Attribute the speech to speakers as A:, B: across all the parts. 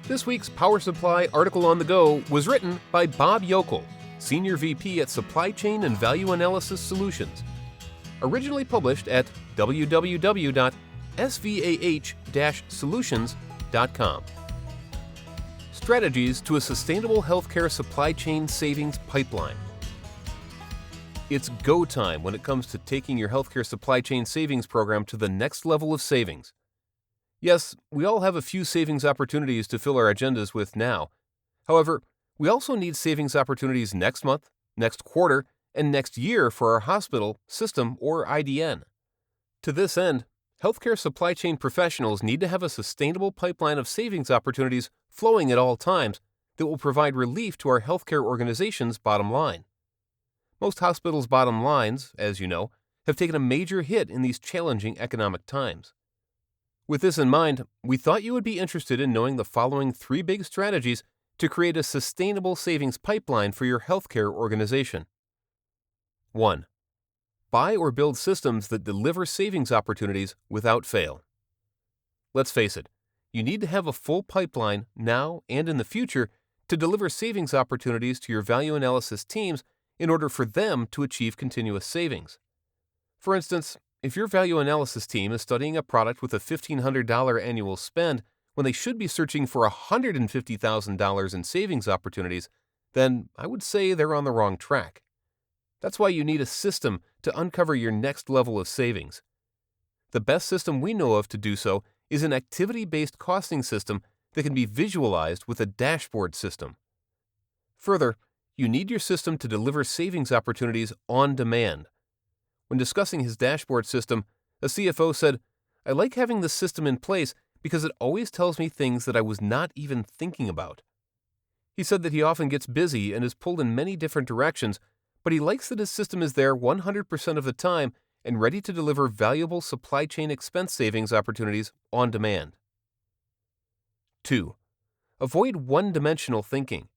A: This week's Power Supply article on the go was written by Bob Yokl, Senior VP at Supply Chain and Value Analysis Solutions. Originally published at www.svah-solutions.com. Strategies to a Sustainable Healthcare Supply Chain Savings Pipeline. It's go time when it comes to taking your healthcare supply chain savings program to the next level of savings. Yes, we all have a few savings opportunities to fill our agendas with now. However, we also need savings opportunities next month, next quarter, and next year for our hospital, system, or IDN. To this end, healthcare supply chain professionals need to have a sustainable pipeline of savings opportunities flowing at all times that will provide relief to our healthcare organization's bottom line. Most hospitals' bottom lines, as you know, have taken a major hit in these challenging economic times. With this in mind, we thought you would be interested in knowing the following 3 big strategies to create a sustainable savings pipeline for your healthcare organization. 1. Buy or build systems that deliver savings opportunities without fail. Let's face it, you need to have a full pipeline now and in the future to deliver savings opportunities to your value analysis teams in order for them to achieve continuous savings. For instance, if your value analysis team is studying a product with a $1,500 annual spend when they should be searching for $150,000 in savings opportunities, then I would say they're on the wrong track. That's why you need a system to uncover your next level of savings. The best system we know of to do so is an activity-based costing system that can be visualized with a dashboard system. Further, you need your system to deliver savings opportunities on demand. When discussing his dashboard system, a CFO said, "I like having this system in place because it always tells me things that I was not even thinking about." He said that he often gets busy and is pulled in many different directions, but he likes that his system is there 100% of the time and ready to deliver valuable supply chain expense savings opportunities on demand. 2. Avoid one-dimensional thinking.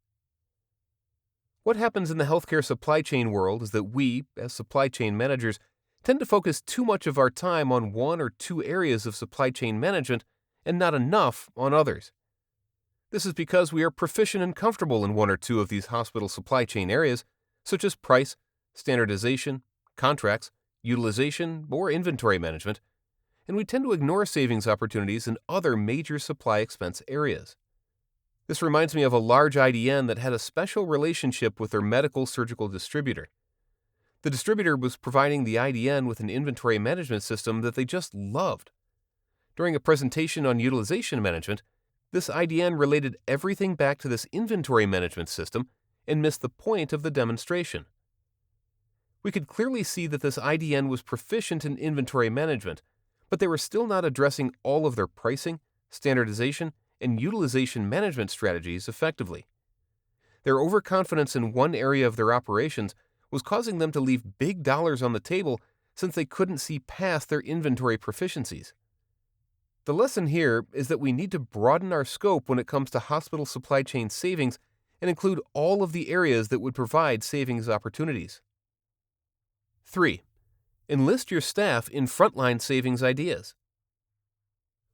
A: What happens in the healthcare supply chain world is that we, as supply chain managers, tend to focus too much of our time on 1 or 2 areas of supply chain management and not enough on others. This is because we are proficient and comfortable in 1 or 2 of these hospital supply chain areas, such as price, standardization, contracts, utilization, or inventory management, and we tend to ignore savings opportunities in other major supply expense areas. This reminds me of a large IDN that had a special relationship with their medical surgical distributor. The distributor was providing the IDN with an inventory management system that they just loved. During a presentation on utilization management, this IDN related everything back to this inventory management system and missed the point of the demonstration. We could clearly see that this IDN was proficient in inventory management, but they were still not addressing all of their pricing, standardization, and utilization management strategies effectively. Their overconfidence in one area of their operations was causing them to leave big dollars on the table since they couldn't see past their inventory proficiencies. The lesson here is that we need to broaden our scope when it comes to hospital supply chain savings and include all of the areas that would provide savings opportunities. 3. Enlist your staff in frontline savings ideas.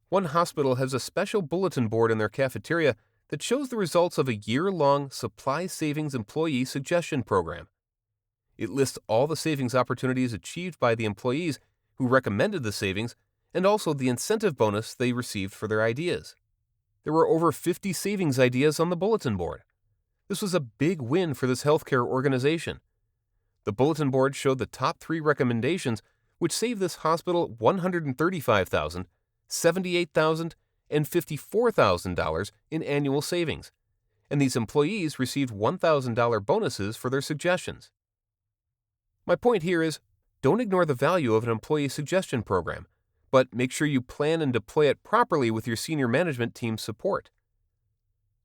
A: One hospital has a special bulletin board in their cafeteria that shows the results of a year-long supply savings employee suggestion program. It lists all the savings opportunities achieved by the employees who recommended the savings and also the incentive bonus they received for their ideas. There were over 50 savings ideas on the bulletin board. This was a big win for this healthcare organization. The bulletin board showed the top 3 recommendations, which saved this hospital $135,000, $78,000, and $54,000 in annual savings, and these employees received $1,000 bonuses for their suggestions. My point here is, don't ignore the value of an employee suggestion program, but make sure you plan and deploy it properly with your senior management team's support.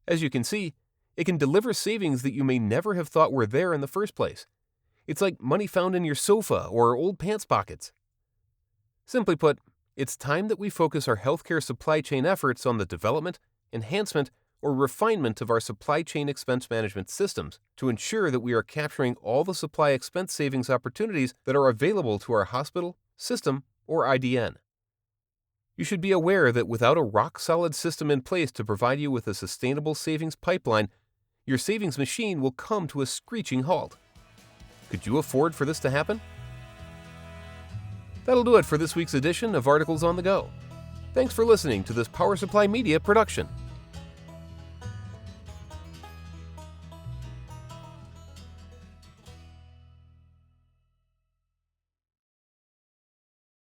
A: As you can see, it can deliver savings that you may never have thought were there in the first place. It's like money found in your sofa or old pants pockets. Simply put, it's time that we focus our healthcare supply chain efforts on the development, enhancement, or refinement of our supply chain expense management systems to ensure that we are capturing all the supply expense savings opportunities that are available to our hospital, system, or IDN. You should be aware that without a rock-solid system in place to provide you with a sustainable savings pipeline, your savings machine will come to a screeching halt. Could you afford for this to happen? That'll do it for this week's edition of Articles on the Go. Thanks for listening to this Power Supply Media production.